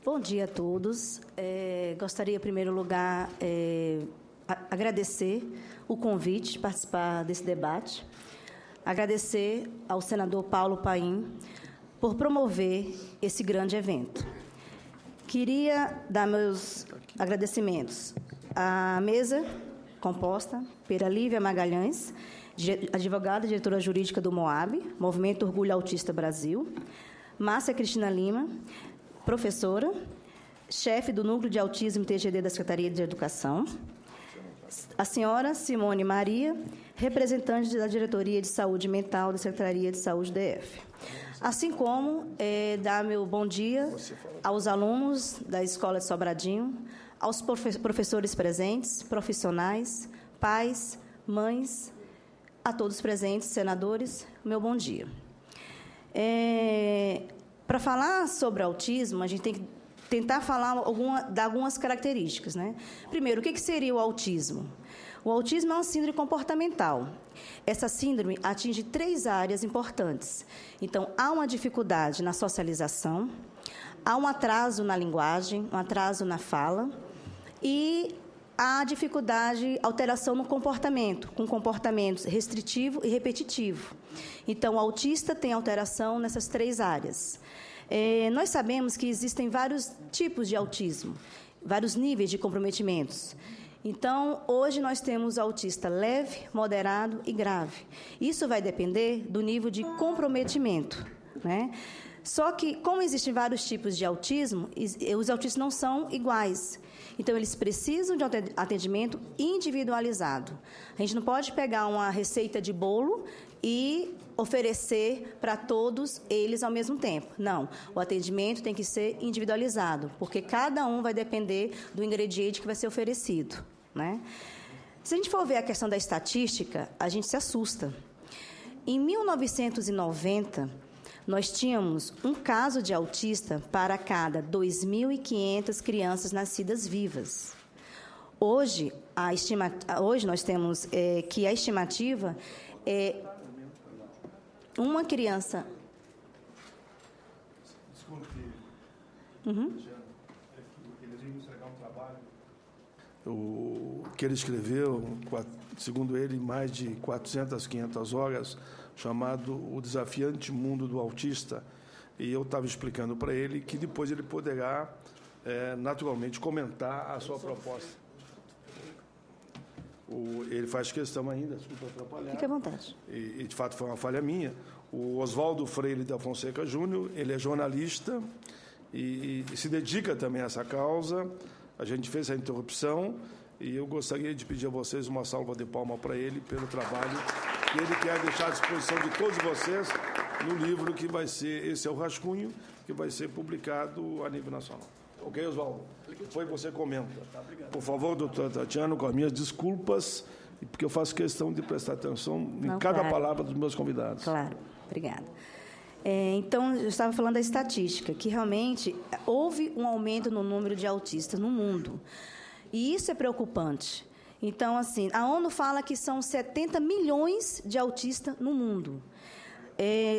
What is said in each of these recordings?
Bom dia a todos. Gostaria, em primeiro lugar, agradecer o convite de participar desse debate, agradecer ao senador Paulo Paim por promover esse grande evento. Queria dar meus agradecimentos à mesa composta pela Lívia Magalhães, advogada e diretora jurídica do MOAB, Movimento Orgulho Autista Brasil, Márcia Cristina Lima, professora, chefe do Núcleo de Autismo e TGD da Secretaria de Educação, a senhora Simone Maria, representante da Diretoria de Saúde Mental da Secretaria de Saúde DF. Assim como dar meu bom dia aos alunos da Escola de Sobradinho, aos professores presentes, profissionais, pais, mães, a todos presentes, senadores, meu bom dia. Para falar sobre autismo, a gente tem que tentar falar de algumas características, né? Primeiro, o que seria o autismo? O autismo é uma síndrome comportamental. Essa síndrome atinge 3 áreas importantes. Então, há uma dificuldade na socialização, há um atraso na linguagem, um atraso na fala e há dificuldade, alteração no comportamento, com comportamentos restritivo e repetitivo. Então, o autista tem alteração nessas 3 áreas. Nós sabemos que existem vários tipos de autismo, vários níveis de comprometimentos. Então, hoje nós temos autista leve, moderado e grave. Isso vai depender do nível de comprometimento, né? Só que, como existem vários tipos de autismo, os autistas não são iguais. Então, eles precisam de um atendimento individualizado. A gente não pode pegar uma receita de bolo e oferecer para todos eles ao mesmo tempo. Não, o atendimento tem que ser individualizado, porque cada um vai depender do ingrediente que vai ser oferecido, né? Se a gente for ver a questão da estatística, a gente se assusta. Em 1990, nós tínhamos um caso de autista para cada 2.500 crianças nascidas vivas. Hoje nós temos que a estimativa é uma criança... Desculpe, ele veio entregar um trabalho. O que ele escreveu, segundo ele, mais de 400, 500 horas, chamado O Desafiante Mundo do Autista. E eu estava explicando para ele que depois ele poderá, naturalmente, comentar a sua proposta. Ele faz questão ainda, desculpa atrapalhar. Fique à vontade. E, de fato, foi uma falha minha. O Oswaldo Freire da Fonseca Júnior, ele é jornalista e se dedica também a essa causa. A gente fez a interrupção e eu gostaria de pedir a vocês uma salva de palmas para ele pelo trabalho que ele quer deixar à disposição de todos vocês no livro que vai ser, esse é o rascunho, que vai ser publicado a nível nacional. Ok, Oswaldo? Depois você comenta. Por favor, doutora Tatiana, com as minhas desculpas, porque eu faço questão de prestar atenção em cada palavra dos meus convidados. Claro, obrigada. Então, eu estava falando da estatística, que realmente houve um aumento no número de autistas no mundo. E isso é preocupante. Então, assim, a ONU fala que são 70 milhões de autistas no mundo.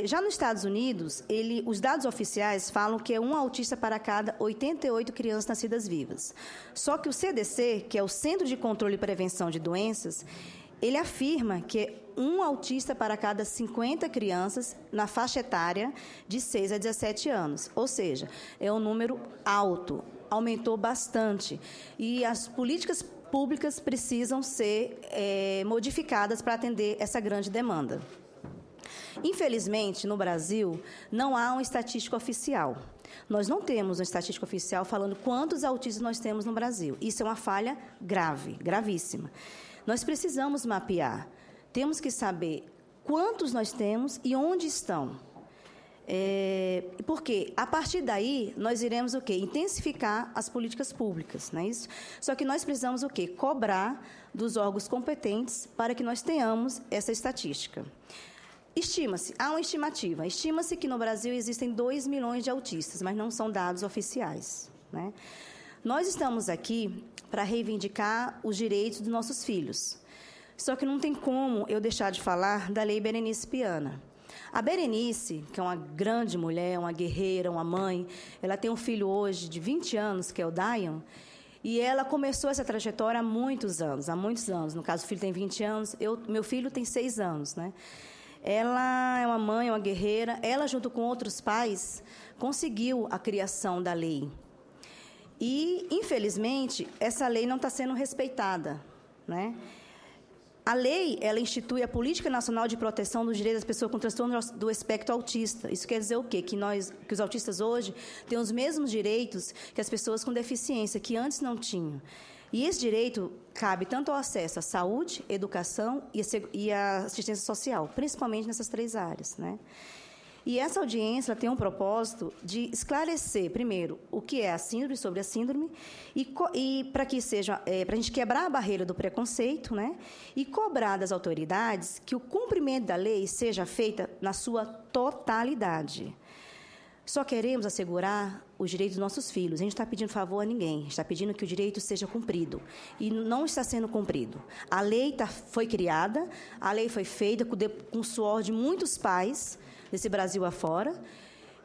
Já nos Estados Unidos, os dados oficiais falam que é um autista para cada 88 crianças nascidas vivas. Só que o CDC, que é o Centro de Controle e Prevenção de Doenças, ele afirma que é um autista para cada 50 crianças na faixa etária de 6 a 17 anos. Ou seja, é um número alto, aumentou bastante. E as políticas públicas precisam ser modificadas para atender essa grande demanda. Infelizmente, no Brasil, não há uma estatística oficial. Nós não temos uma estatística oficial falando quantos autistas nós temos no Brasil. Isso é uma falha grave, gravíssima. Nós precisamos mapear. Temos que saber quantos nós temos e onde estão. Porque, a partir daí, nós iremos o quê? Intensificar as políticas públicas, não é isso? Só que nós precisamos o quê? Cobrar dos órgãos competentes para que nós tenhamos essa estatística. Há uma estimativa. Estima-se que no Brasil existem 2 milhões de autistas, mas não são dados oficiais, né? Nós estamos aqui para reivindicar os direitos dos nossos filhos. Só que não tem como eu deixar de falar da Lei Berenice Piana. A Berenice, que é uma grande mulher, uma guerreira, uma mãe, ela tem um filho hoje de 20 anos, que é o Dayan, e ela começou essa trajetória há muitos anos. No caso, o filho tem 20 anos, meu filho tem 6 anos, né? Ela é uma mãe, uma guerreira. Ela, junto com outros pais, conseguiu a criação da lei. E, infelizmente, essa lei não está sendo respeitada, né? A lei, ela institui a Política Nacional de Proteção dos Direitos das Pessoas com Transtorno do Espectro Autista. Isso quer dizer o quê? Que os autistas hoje têm os mesmos direitos que as pessoas com deficiência, que antes não tinham. E esse direito cabe tanto ao acesso à saúde, educação e à assistência social, principalmente nessas 3 áreas, né? E essa audiência tem um propósito de esclarecer, primeiro, o que é a síndrome, sobre a síndrome, e para que seja, para a gente quebrar a barreira do preconceito, né? E cobrar das autoridades que o cumprimento da lei seja feita na sua totalidade. Só queremos assegurar os direitos dos nossos filhos. A gente não está pedindo favor a ninguém. A gente está pedindo que o direito seja cumprido. E não está sendo cumprido. A lei foi criada, a lei foi feita com o suor de muitos pais desse Brasil afora,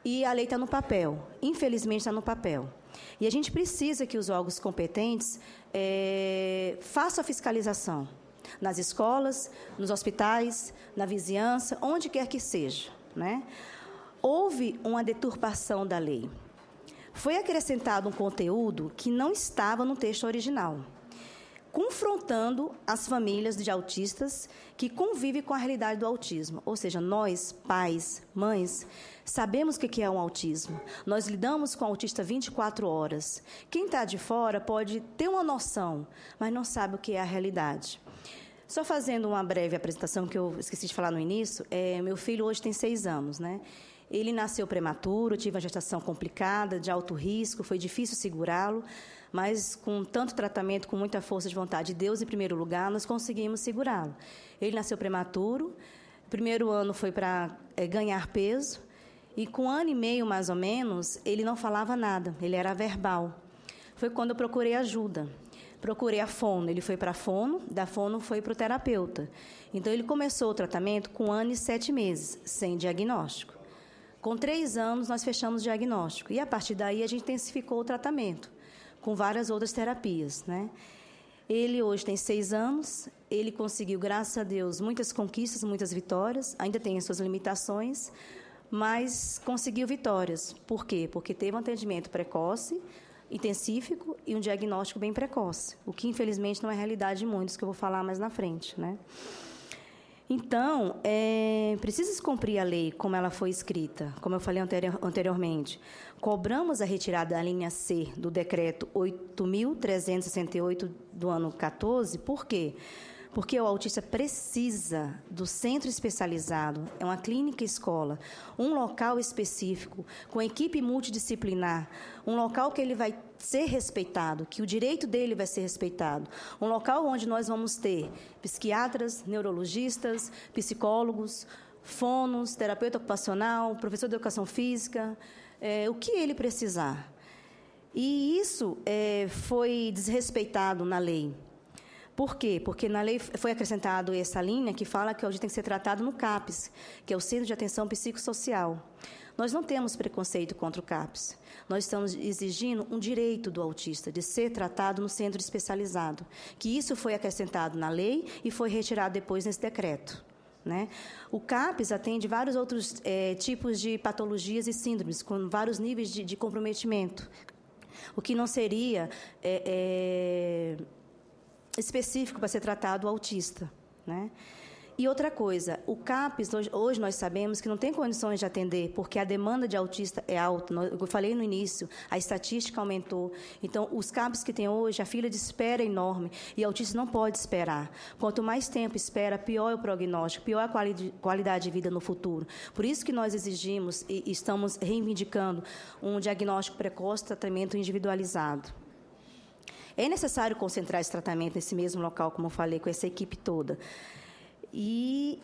e a lei está no papel. Infelizmente, está no papel. E a gente precisa que os órgãos competentes façam a fiscalização nas escolas, nos hospitais, na vizinhança, onde quer que seja, né? Houve uma deturpação da lei. Foi acrescentado um conteúdo que não estava no texto original, confrontando as famílias de autistas que convivem com a realidade do autismo. Ou seja, nós, pais, mães, sabemos o que é um autismo. Nós lidamos com o autista 24 horas. Quem está de fora pode ter uma noção, mas não sabe o que é a realidade. Só fazendo uma breve apresentação, que eu esqueci de falar no início, meu filho hoje tem 6 anos, né? Ele nasceu prematuro, tive uma gestação complicada, de alto risco, foi difícil segurá-lo, mas com tanto tratamento, com muita força de vontade de Deus em primeiro lugar, nós conseguimos segurá-lo. Ele nasceu prematuro, o primeiro ano foi para ganhar peso, e com 1 ano e meio, mais ou menos, ele não falava nada, ele era verbal. Foi quando eu procurei ajuda. Procurei a fono, ele foi para a fono, da fono foi para o terapeuta. Então, ele começou o tratamento com 1 ano e 7 meses, sem diagnóstico. Com 3 anos, nós fechamos o diagnóstico. E, a partir daí, a gente intensificou o tratamento, com várias outras terapias, né? Ele hoje tem 6 anos, ele conseguiu, graças a Deus, muitas conquistas, muitas vitórias, ainda tem as suas limitações, mas conseguiu vitórias. Por quê? Porque teve um atendimento precoce, intensífico e um diagnóstico bem precoce, o que, infelizmente, não é realidade de muitos, que eu vou falar mais na frente, né? Então, precisa se cumprir a lei como ela foi escrita, como eu falei anteriormente. Cobramos a retirada da linha C do decreto 8.368 do ano 14, por quê? Porque o autista precisa do centro especializado, é uma clínica escola, um local específico, com equipe multidisciplinar, um local que ele vai ser respeitado, que o direito dele vai ser respeitado, um local onde nós vamos ter psiquiatras, neurologistas, psicólogos, fonos, terapeuta ocupacional, professor de educação física, o que ele precisar. E isso foi desrespeitado na lei. Por quê? Porque na lei foi acrescentado essa linha que fala que o autista tem que ser tratado no CAPS, que é o Centro de Atenção Psicossocial. Nós não temos preconceito contra o CAPS. Nós estamos exigindo um direito do autista de ser tratado no centro especializado, que isso foi acrescentado na lei e foi retirado depois nesse decreto, né? O CAPS atende vários outros tipos de patologias e síndromes, com vários níveis de comprometimento, o que não seria específico para ser tratado o autista, né? E outra coisa, o CAPS, hoje nós sabemos que não tem condições de atender, porque a demanda de autista é alta. Eu falei no início, a estatística aumentou. Então, os CAPS que tem hoje, a fila de espera é enorme, e o autista não pode esperar. Quanto mais tempo espera, pior é o prognóstico, pior é a qualidade de vida no futuro. Por isso que nós exigimos e estamos reivindicando um diagnóstico precoce, tratamento individualizado. É necessário concentrar esse tratamento nesse mesmo local, como eu falei, com essa equipe toda. E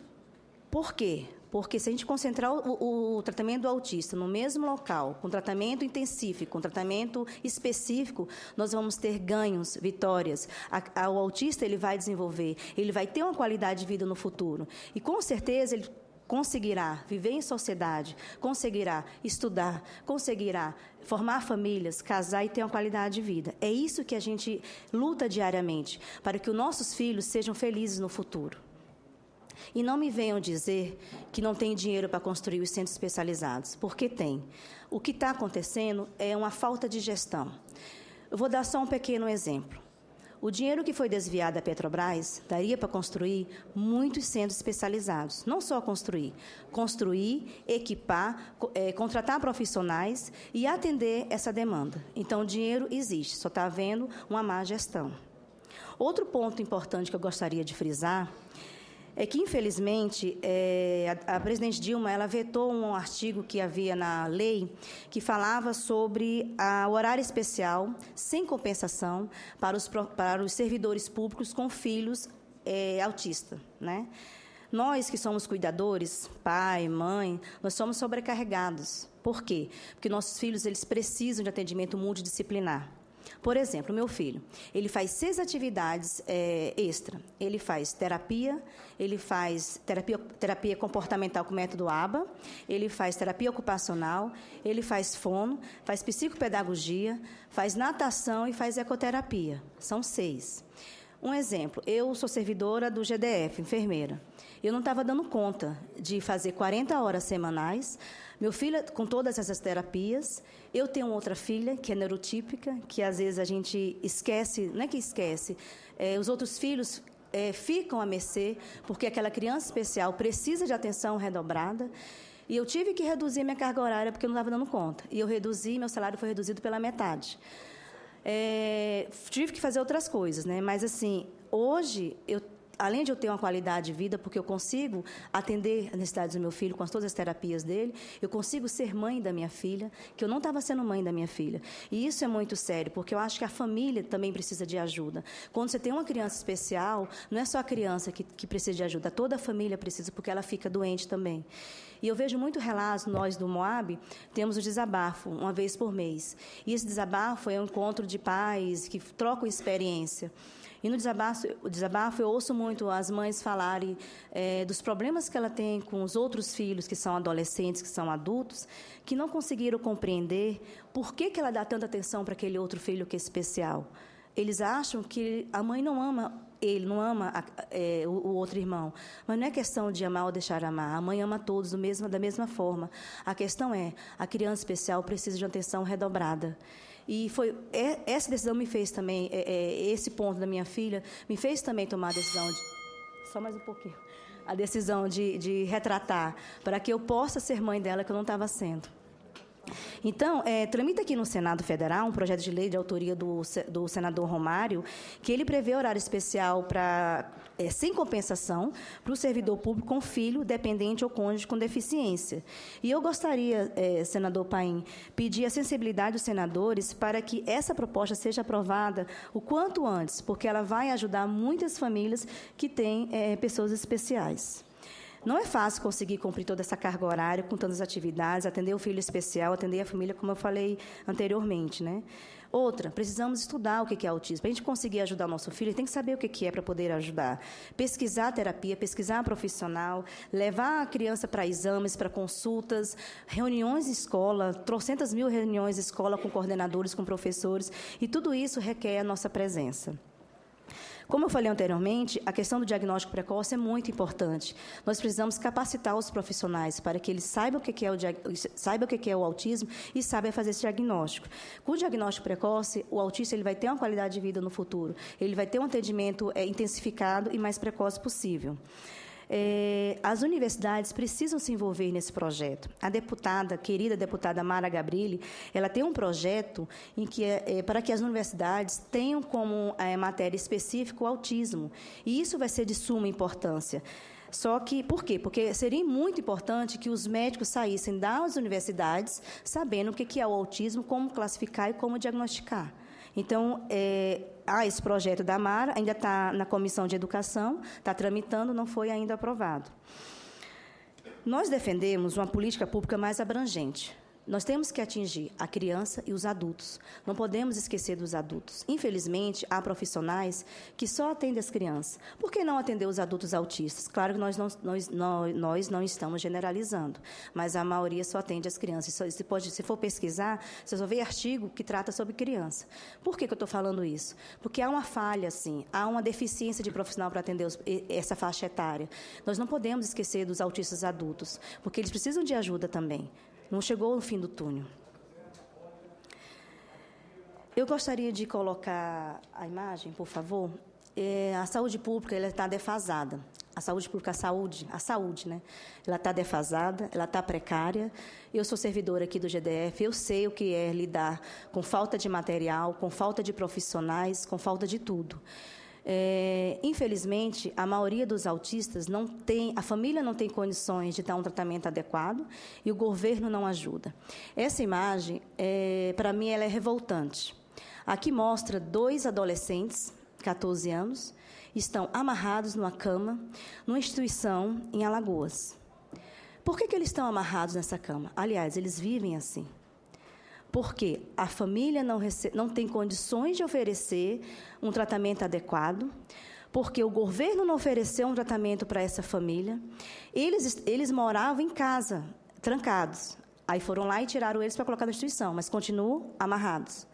por quê? Porque se a gente concentrar o tratamento do autista no mesmo local, com tratamento intensífico, com tratamento específico, nós vamos ter ganhos, vitórias. O autista ele vai desenvolver, ele vai ter uma qualidade de vida no futuro. E, com certeza, ele conseguirá viver em sociedade, conseguirá estudar, conseguirá formar famílias, casar e ter uma qualidade de vida. É isso que a gente luta diariamente, para que os nossos filhos sejam felizes no futuro. E não me venham dizer que não tem dinheiro para construir os centros especializados, porque tem. O que está acontecendo é uma falta de gestão. Eu vou dar só um pequeno exemplo. O dinheiro que foi desviado da Petrobras daria para construir muitos centros especializados. Não só construir, equipar, contratar profissionais e atender essa demanda. Então, o dinheiro existe, só está havendo uma má gestão. Outro ponto importante que eu gostaria de frisar é que, infelizmente, a presidente Dilma ela vetou um artigo que havia na lei que falava sobre o horário especial sem compensação para os servidores públicos com filhos autistas, né? Nós que somos cuidadores, pai, mãe, nós somos sobrecarregados. Por quê? Porque nossos filhos eles precisam de atendimento multidisciplinar. Por exemplo, o meu filho, ele faz 6 atividades extra. Ele faz terapia comportamental com o método ABA, ele faz terapia ocupacional, ele faz fono, faz psicopedagogia, faz natação e faz ecoterapia. São 6. Um exemplo, eu sou servidora do GDF, enfermeira. Eu não estava dando conta de fazer 40 horas semanais. Meu filho, com todas essas terapias, eu tenho outra filha, que é neurotípica, que às vezes a gente esquece, não é que esquece, os outros filhos ficam à mercê, porque aquela criança especial precisa de atenção redobrada. E eu tive que reduzir minha carga horária, porque eu não estava dando conta. E eu reduzi, meu salário foi reduzido pela metade. Tive que fazer outras coisas, né? Mas, assim, hoje, além de eu ter uma qualidade de vida, porque eu consigo atender as necessidades do meu filho com todas as terapias dele, eu consigo ser mãe da minha filha, que eu não estava sendo mãe da minha filha. E isso é muito sério, porque eu acho que a família também precisa de ajuda. Quando você tem uma criança especial, não é só a criança que precisa de ajuda, toda a família precisa, porque ela fica doente também. E eu vejo muito relato, nós do Moab, temos o desabafo, uma vez por mês. E esse desabafo é um encontro de pais que trocam experiência. E no desabafo eu ouço muito as mães falarem dos problemas que ela tem com os outros filhos, que são adolescentes, que são adultos, que não conseguiram compreender por que ela dá tanta atenção para aquele outro filho que é especial. Eles acham que a mãe não ama ele, não ama o outro irmão. Mas não é questão de amar ou deixar amar. A mãe ama todos da mesma forma. A questão a criança especial precisa de uma atenção redobrada. E essa decisão me fez também, esse ponto da minha filha, me fez também tomar a decisão só mais um pouquinho. A decisão de retratar, para que eu possa ser mãe dela, que eu não estava sendo. Então, tramita aqui no Senado Federal um projeto de lei de autoria do senador Romário, que ele prevê horário especial sem compensação para o servidor público com filho, dependente ou cônjuge com deficiência. E eu gostaria, senador Paim, pedir a sensibilidade dos senadores para que essa proposta seja aprovada o quanto antes, porque ela vai ajudar muitas famílias que têm pessoas especiais. Não é fácil conseguir cumprir toda essa carga horária com tantas atividades, atender o filho especial, atender a família, como eu falei anteriormente, né? Outra, precisamos estudar o que é autismo. Para a gente conseguir ajudar o nosso filho, tem que saber o que é para poder ajudar. Pesquisar a terapia, pesquisar a profissional, levar a criança para exames, para consultas, reuniões de escola, 300.000 reuniões de escola com coordenadores, com professores, e tudo isso requer a nossa presença. Como eu falei anteriormente, a questão do diagnóstico precoce é muito importante. Nós precisamos capacitar os profissionais para que eles saibam o que é o autismo e saibam fazer esse diagnóstico. Com o diagnóstico precoce, o autista ele vai ter uma qualidade de vida no futuro. Ele vai ter um atendimento intensificado e mais precoce possível. As universidades precisam se envolver nesse projeto. A querida deputada Mara Gabrilli, ela tem um projeto em que para que as universidades tenham como matéria específica o autismo. E isso vai ser de suma importância. Só que, por quê? Porque seria muito importante que os médicos saíssem das universidades sabendo o que é o autismo, como classificar e como diagnosticar. Então, esse projeto da Mara ainda está na Comissão de Educação, está tramitando, não foi ainda aprovado. Nós defendemos uma política pública mais abrangente. Nós temos que atingir a criança e os adultos. Não podemos esquecer dos adultos. Infelizmente, há profissionais que só atendem as crianças. Por que não atender os adultos autistas? Claro que nós não estamos generalizando, mas a maioria só atende as crianças. Se for pesquisar, você só vê artigo que trata sobre criança. Por que eu estou falando isso? Porque há uma falha, sim, há uma deficiência de profissional para atender essa faixa etária. Nós não podemos esquecer dos autistas adultos, porque eles precisam de ajuda também. Não chegou o fim do túnel. Eu gostaria de colocar a imagem, por favor. A saúde pública está defasada. A saúde pública, a saúde, né? Ela está defasada, ela está precária. Eu sou servidora aqui do GDF, eu sei o que é lidar com falta de material, com falta de profissionais, com falta de tudo. Infelizmente, a maioria dos autistas não tem, a família não tem condições de dar um tratamento adequado e o governo não ajuda. Essa imagem, para mim, ela é revoltante. Aqui mostra 2 adolescentes, 14 anos, estão amarrados numa cama, numa instituição em Alagoas. Por que eles estão amarrados nessa cama? Aliás, eles vivem assim. Porque a família não tem condições de oferecer um tratamento adequado, porque o governo não ofereceu um tratamento para essa família. Eles moravam em casa, trancados. Aí foram lá e tiraram eles para colocar na instituição, mas continuam amarrados.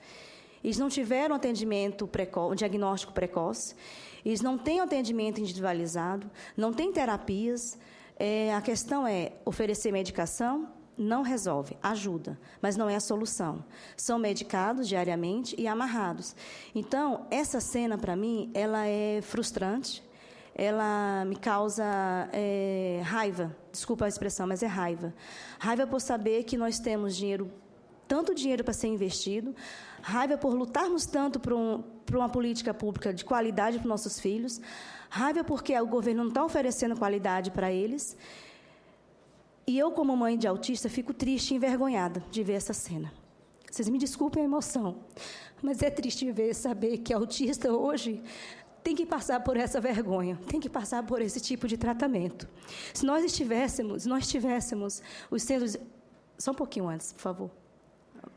Eles não tiveram atendimento precoce, um diagnóstico precoce, eles não têm atendimento individualizado, não têm terapias. A questão é oferecer medicação. Não resolve, ajuda, mas não é a solução. São medicados diariamente e amarrados. Então, essa cena, para mim, ela é frustrante, ela me causa raiva. Desculpa a expressão, mas é raiva. Raiva por saber que nós temos dinheiro, tanto dinheiro para ser investido, raiva por lutarmos tanto por uma política pública de qualidade para os nossos filhos, raiva porque o governo não está oferecendo qualidade para eles. E eu, como mãe de autista, fico triste e envergonhada de ver essa cena. Vocês me desculpem a emoção, mas é triste ver, saber que autista hoje tem que passar por essa vergonha, tem que passar por esse tipo de tratamento. Se nós tivéssemos os centros... Só um pouquinho antes, por favor.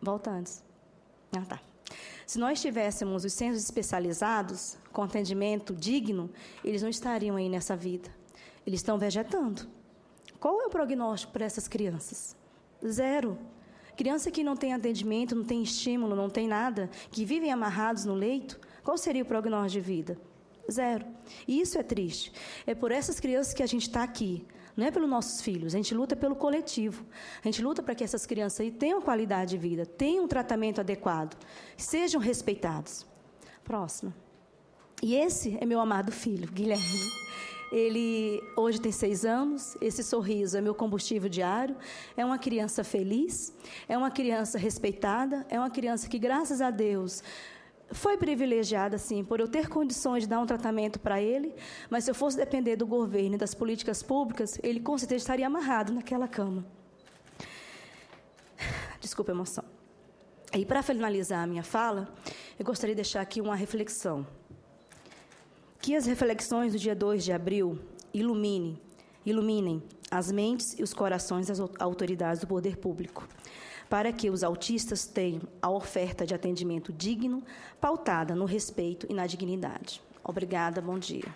Volta antes. Tá. Se nós tivéssemos os centros especializados, com atendimento digno, eles não estariam aí nessa vida. Eles estão vegetando. Qual é o prognóstico para essas crianças? 0. Criança que não tem atendimento, não tem estímulo, não tem nada, que vivem amarrados no leito, qual seria o prognóstico de vida? 0. E isso é triste. É por essas crianças que a gente está aqui. Não é pelos nossos filhos, a gente luta pelo coletivo. A gente luta para que essas crianças aí tenham qualidade de vida, tenham um tratamento adequado, sejam respeitados. Próxima. E esse é meu amado filho, Guilherme. Ele hoje tem 6 anos, esse sorriso é meu combustível diário, é uma criança feliz, é uma criança respeitada, é uma criança que, graças a Deus, foi privilegiada, sim, por eu ter condições de dar um tratamento para ele, mas se eu fosse depender do governo e das políticas públicas, ele com certeza estaria amarrado naquela cama. Desculpa a emoção. E para finalizar a minha fala, eu gostaria de deixar aqui uma reflexão. Que as reflexões do dia 2 de abril iluminem as mentes e os corações das autoridades do poder público, para que os autistas tenham a oferta de atendimento digno, pautada no respeito e na dignidade. Obrigada, bom dia.